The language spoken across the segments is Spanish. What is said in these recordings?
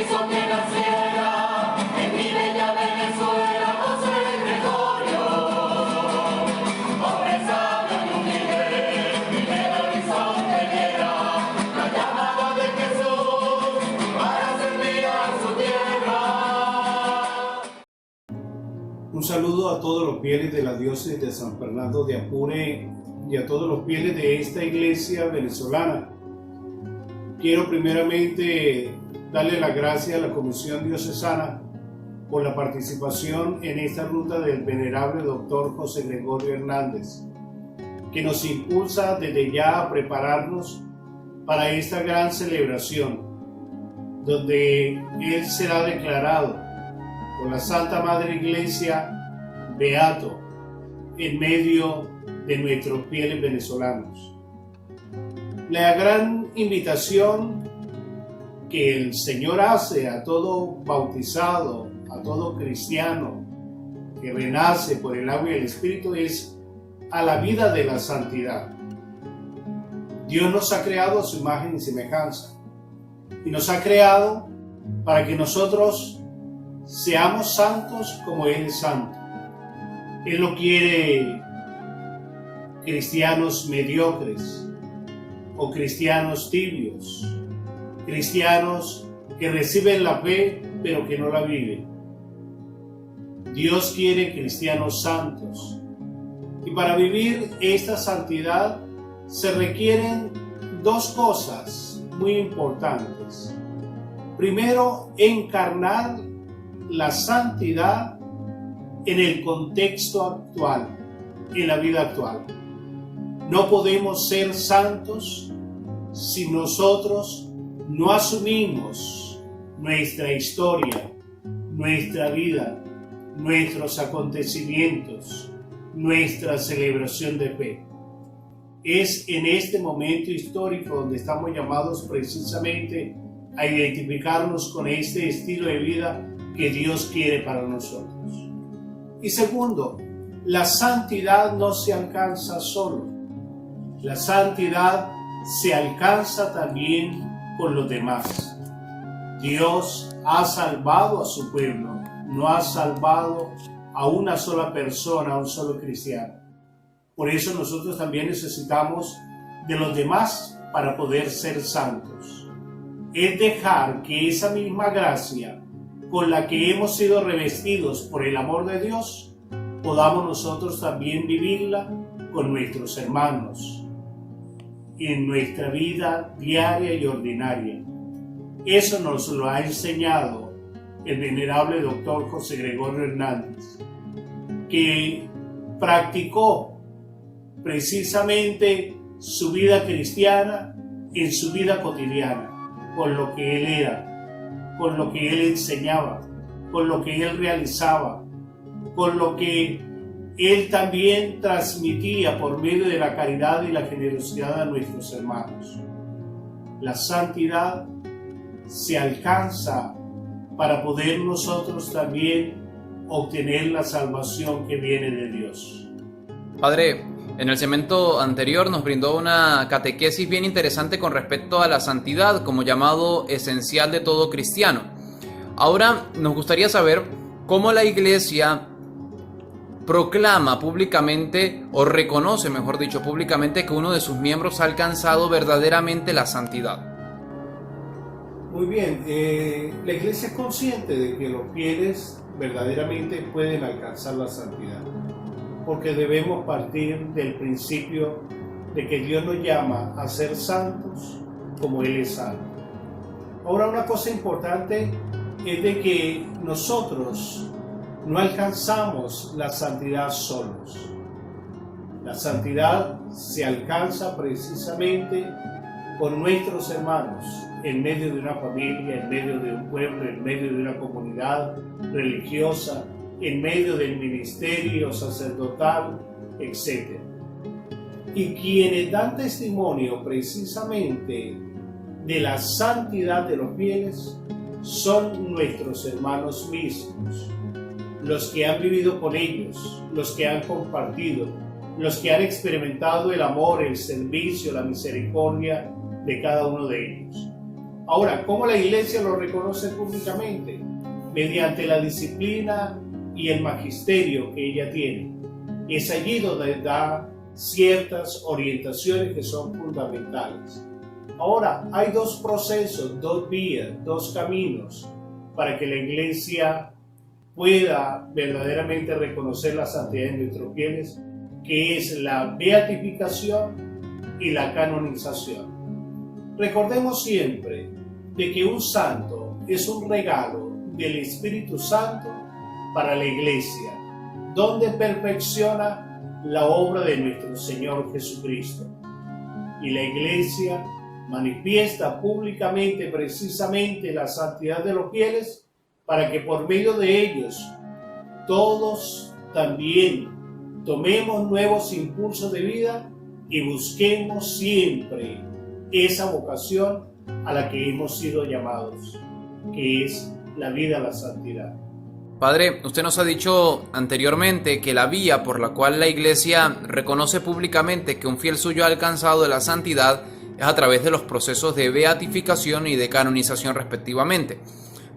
hizo que naciera en mi bella Venezuela José Gregorio, hombre sabio y humilde, en el horizonte era la llamada de Jesús para servir a su tierra. Un saludo a todos los fieles de la diócesis de San Fernando de Apure y a todos los fieles de esta iglesia venezolana. Quiero primeramente darle las gracias a la Comisión Diocesana por la participación en esta ruta del venerable doctor José Gregorio Hernández, que nos impulsa desde ya a prepararnos para esta gran celebración, donde él será declarado por la Santa Madre Iglesia beato en medio de nuestros fieles venezolanos. La gran invitación que el Señor hace a todo bautizado, a todo cristiano que renace por el agua y el Espíritu es a la vida de la santidad. Dios nos ha creado a su imagen y semejanza y nos ha creado para que nosotros seamos santos como Él es santo. Él no quiere cristianos mediocres o cristianos tibios, cristianos que reciben la fe pero que no la viven. Dios quiere cristianos santos, y para vivir esta santidad se requieren dos cosas muy importantes. Primero, encarnar la santidad en el contexto actual, en la vida actual. No podemos ser santos si nosotros no asumimos nuestra historia, nuestra vida, nuestros acontecimientos, nuestra celebración de fe. Es en este momento histórico donde estamos llamados precisamente a identificarnos con este estilo de vida que Dios quiere para nosotros. Y segundo, la santidad no se alcanza solo. La santidad se alcanza también con los demás. Dios ha salvado a su pueblo, no ha salvado a una sola persona, a un solo cristiano. Por eso nosotros también necesitamos de los demás para poder ser santos. Es dejar que esa misma gracia con la que hemos sido revestidos por el amor de Dios, podamos nosotros también vivirla con nuestros hermanos en nuestra vida diaria y ordinaria. Eso nos lo ha enseñado el venerable doctor José Gregorio Hernández, que practicó precisamente su vida cristiana en su vida cotidiana, con lo que él era, con lo que él enseñaba, con lo que él realizaba, con lo que él también transmitía por medio de la caridad y la generosidad a nuestros hermanos. La santidad se alcanza para poder nosotros también obtener la salvación que viene de Dios. Padre, en el segmento anterior nos brindó una catequesis bien interesante con respecto a la santidad como llamado esencial de todo cristiano. Ahora nos gustaría saber cómo la Iglesia proclama públicamente, o reconoce, mejor dicho, públicamente, que uno de sus miembros ha alcanzado verdaderamente la santidad. Muy bien, la Iglesia es consciente de que los fieles verdaderamente pueden alcanzar la santidad, porque debemos partir del principio de que Dios nos llama a ser santos como Él es santo. Ahora, una cosa importante es de que nosotros no alcanzamos la santidad solos. La santidad se alcanza precisamente con nuestros hermanos, en medio de una familia, en medio de un pueblo, en medio de una comunidad religiosa, en medio del ministerio sacerdotal, etc. Y quienes dan testimonio precisamente de la santidad de los fieles son nuestros hermanos mismos, los que han vivido con ellos, los que han compartido, los que han experimentado el amor, el servicio, la misericordia de cada uno de ellos. Ahora, ¿cómo la iglesia lo reconoce públicamente? Mediante la disciplina y el magisterio que ella tiene. Es allí donde da ciertas orientaciones que son fundamentales. Ahora, hay dos procesos, dos vías, dos caminos para que la iglesia pueda verdaderamente reconocer la santidad de nuestros fieles, que es la beatificación y la canonización. Recordemos siempre de que un santo es un regalo del Espíritu Santo para la iglesia, donde perfecciona la obra de nuestro Señor Jesucristo. Y la iglesia manifiesta públicamente precisamente la santidad de los fieles para que por medio de ellos todos también tomemos nuevos impulsos de vida y busquemos siempre esa vocación a la que hemos sido llamados, que es la vida a la santidad. Padre, usted nos ha dicho anteriormente que la vía por la cual la Iglesia reconoce públicamente que un fiel suyo ha alcanzado la santidad es a través de los procesos de beatificación y de canonización respectivamente.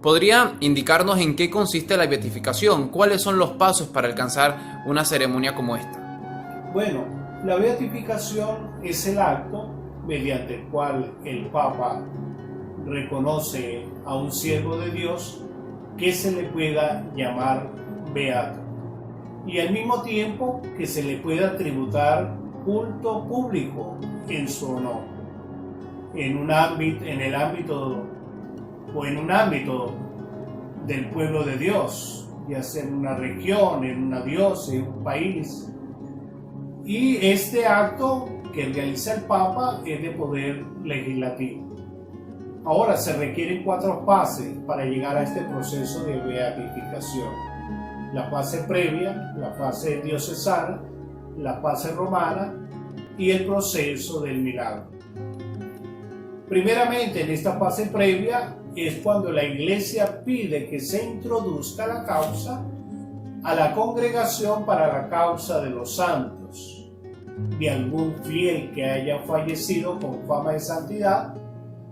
¿Podría indicarnos en qué consiste la beatificación? ¿Cuáles son los pasos para alcanzar una ceremonia como esta? Bueno, la beatificación es el acto mediante el cual el Papa reconoce a un siervo de Dios que se le pueda llamar beato y al mismo tiempo que se le pueda tributar culto público en su honor en un ámbito del pueblo de Dios, ya sea en una región, en una diócesis, en un país. Y este acto que realiza el Papa es de poder legislativo. Ahora se requieren 4 fases para llegar a este proceso de beatificación: la fase previa, la fase diocesana, la fase romana y el proceso del milagro. Primeramente, en esta fase previa es cuando la iglesia pide que se introduzca la causa a la congregación para la causa de los santos, de algún fiel que haya fallecido con fama de santidad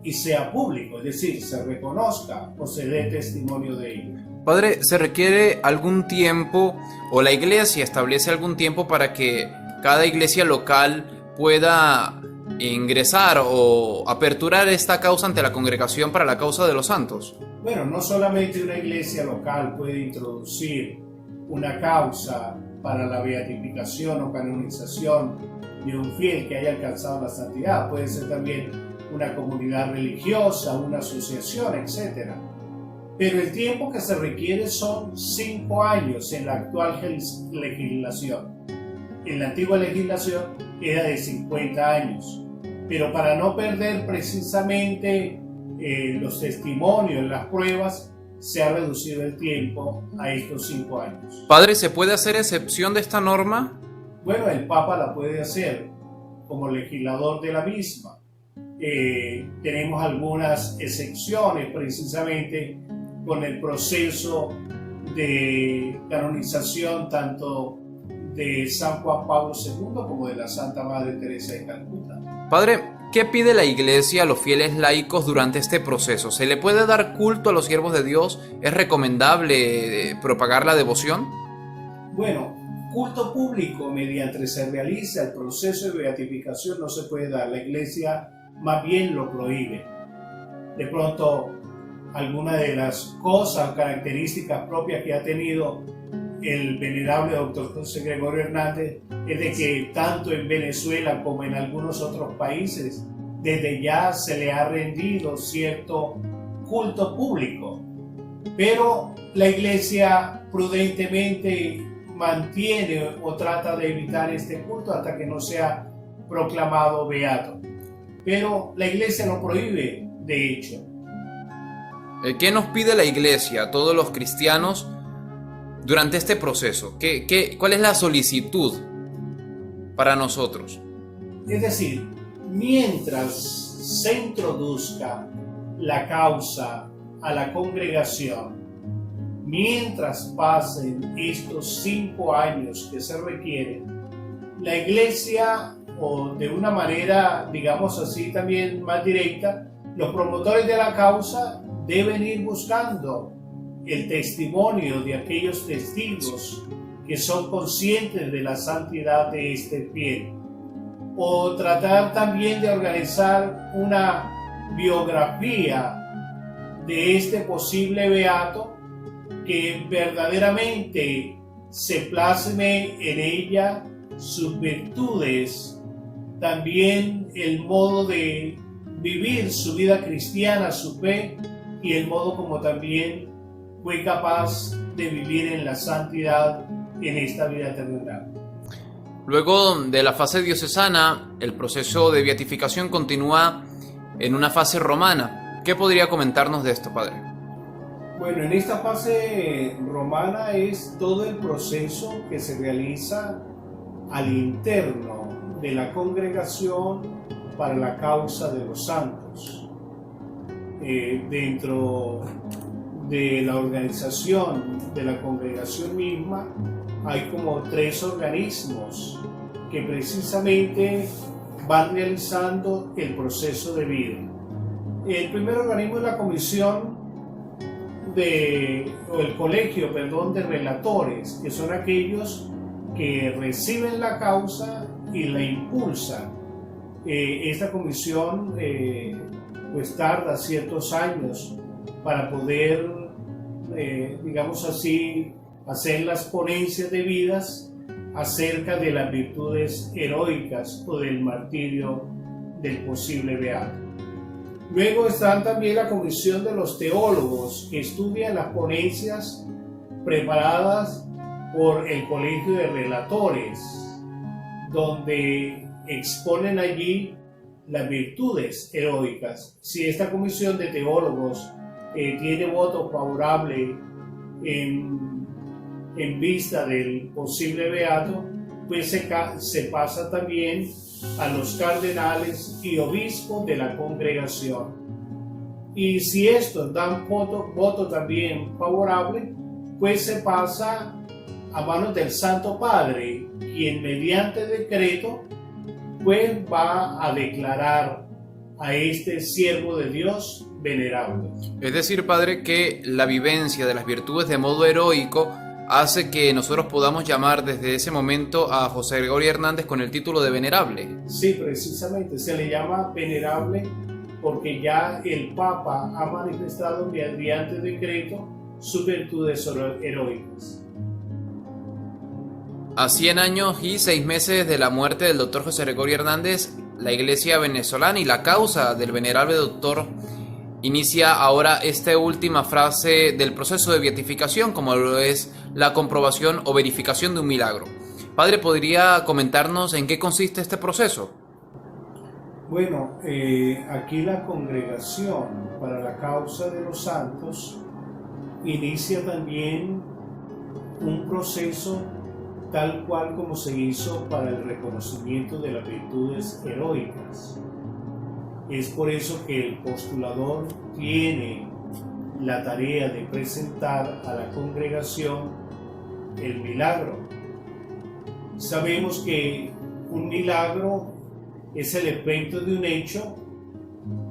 y sea público, es decir, se reconozca o se dé testimonio de ello. Padre, ¿se requiere algún tiempo o la iglesia establece algún tiempo para que cada iglesia local pueda ingresar o aperturar esta causa ante la congregación para la causa de los santos? Bueno, no solamente una iglesia local puede introducir una causa para la beatificación o canonización de un fiel que haya alcanzado la santidad, puede ser también una comunidad religiosa, una asociación, etc. Pero el tiempo que se requiere son 5 años en la actual legislación. En la antigua legislación era de 50 años. Pero para no perder precisamente los testimonios, las pruebas, se ha reducido el tiempo a estos 5 años. Padre, ¿se puede hacer excepción de esta norma? Bueno, el Papa la puede hacer como legislador de la misma. Tenemos algunas excepciones precisamente con el proceso de canonización tanto de San Juan Pablo II como de la Santa Madre Teresa de Calcuta. Padre, ¿qué pide la Iglesia a los fieles laicos durante este proceso? ¿Se le puede dar culto a los siervos de Dios? ¿Es recomendable propagar la devoción? Bueno, culto público mediante se realiza el proceso de beatificación no se puede dar. La Iglesia más bien lo prohíbe. De pronto, alguna de las cosas, características propias que ha tenido el venerable doctor José Gregorio Hernández es de que tanto en Venezuela como en algunos otros países desde ya se le ha rendido cierto culto público, pero la Iglesia prudentemente mantiene o trata de evitar este culto hasta que no sea proclamado beato, pero la Iglesia lo prohíbe de hecho. ¿Qué nos pide la Iglesia a todos los cristianos durante este proceso? ¿Cuál es la solicitud para nosotros? Es decir, mientras se introduzca la causa a la congregación, mientras pasen estos 5 años que se requieren, la Iglesia, o de una manera, digamos así, también más directa, Los promotores de la causa deben ir buscando el testimonio de aquellos testigos que son conscientes de la santidad de este fiel, o tratar también de organizar una biografía de este posible beato que verdaderamente se plasme en ella sus virtudes, también el modo de vivir su vida cristiana, su fe, y el modo como también fue capaz de vivir en la santidad en esta vida terrenal. Luego de la fase diocesana, el proceso de beatificación continúa en una fase romana. ¿Qué podría comentarnos de esto, padre? Bueno, en esta fase romana es todo el proceso que se realiza al interno de la congregación para la causa de los santos. Dentro de la organización de la congregación misma hay como 3 organismos que precisamente van realizando el proceso de vida. El primer organismo es la comisión o el colegio, de relatores, que son aquellos que reciben la causa y la impulsan. Esta comisión pues tarda ciertos años para poder, digamos así, hacer las ponencias debidas acerca de las virtudes heroicas o del martirio del posible beato. Luego están también la comisión de los teólogos, que estudian las ponencias preparadas por el colegio de relatores, donde exponen allí las virtudes heroicas. Si esta comisión de teólogos tiene voto favorable en vista del posible beato, pues se pasa también a los cardenales y obispos de la congregación. Y si estos dan voto también favorable, pues se pasa a manos del Santo Padre, quien mediante decreto pues va a declarar a este siervo de Dios venerable. Es decir, padre, que la vivencia de las virtudes de modo heroico hace que nosotros podamos llamar desde ese momento a José Gregorio Hernández con el título de venerable. Sí, precisamente, se le llama venerable porque ya el Papa ha manifestado mediante decreto sus virtudes heroicas. A 100 años y 6 meses de la muerte del doctor José Gregorio Hernández, la Iglesia venezolana y la causa del venerable doctor inicia ahora esta última fase del proceso de beatificación, como lo es la comprobación o verificación de un milagro. Padre, ¿podría comentarnos en qué consiste este proceso? Bueno, aquí la Congregación para la Causa de los Santos inicia también un proceso tal cual como se hizo para el reconocimiento de las virtudes heroicas. Es por eso que el postulador tiene la tarea de presentar a la congregación el milagro. Sabemos que un milagro es el efecto de un hecho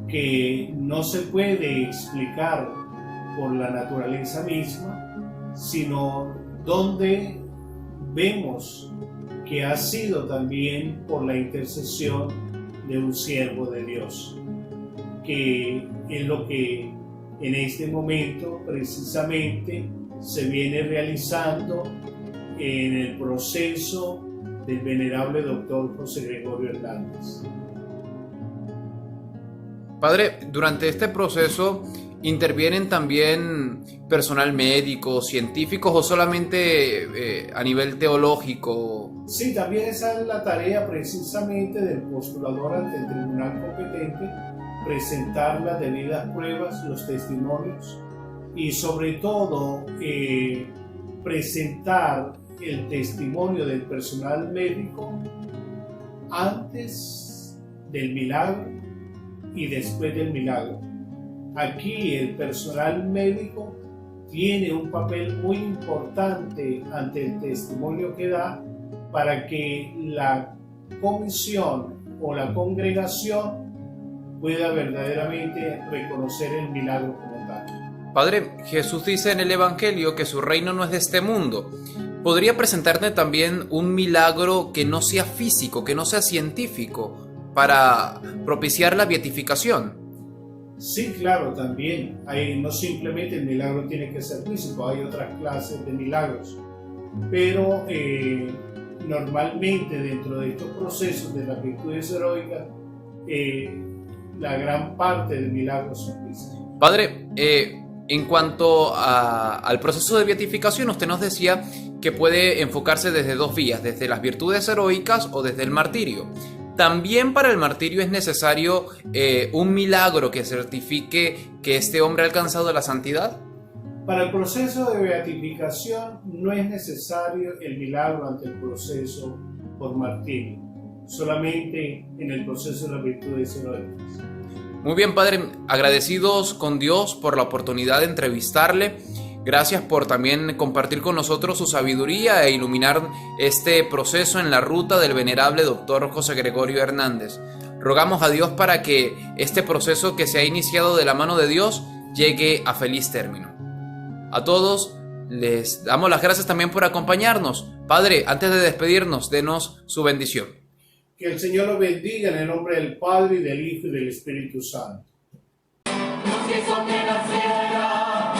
que no se puede explicar por la naturaleza misma, sino donde vemos que ha sido también por la intercesión de un siervo de Dios, que es lo que en este momento precisamente se viene realizando en el proceso del venerable doctor José Gregorio Hernández. Padre, durante este proceso ¿intervienen también personal médico, científicos o solamente a nivel teológico? Sí, también esa es la tarea precisamente del postulador ante el tribunal competente, presentar las debidas pruebas, los testimonios y sobre todo presentar el testimonio del personal médico antes del milagro y después del milagro. Aquí el personal médico tiene un papel muy importante ante el testimonio que da para que la comisión o la congregación pueda verdaderamente reconocer el milagro como tal. Padre, Jesús dice en el Evangelio que su reino no es de este mundo. ¿Podría presentarme también un milagro que no sea físico, que no sea científico, para propiciar la beatificación? Sí, claro, también. No simplemente el milagro tiene que ser físico, hay otras clases de milagros. Pero normalmente dentro de estos procesos de las virtudes heroicas, la gran parte del milagro son físicos. Padre, en cuanto al proceso de beatificación, usted nos decía que puede enfocarse desde dos vías, desde las virtudes heroicas o desde el martirio. También para el martirio es necesario un milagro que certifique que este hombre ha alcanzado la santidad. Para el proceso de beatificación no es necesario el milagro ante el proceso por martirio, solamente en el proceso de las virtudes heroicas. Muy bien, Padre, agradecidos con Dios por la oportunidad de entrevistarle. Gracias por también compartir con nosotros su sabiduría e iluminar este proceso en la ruta del venerable doctor José Gregorio Hernández. Rogamos a Dios para que este proceso que se ha iniciado de la mano de Dios llegue a feliz término. A todos les damos las gracias también por acompañarnos. Padre, antes de despedirnos, denos su bendición. Que el Señor los bendiga en el nombre del Padre, y del Hijo, y del Espíritu Santo. Los que son de la sierra,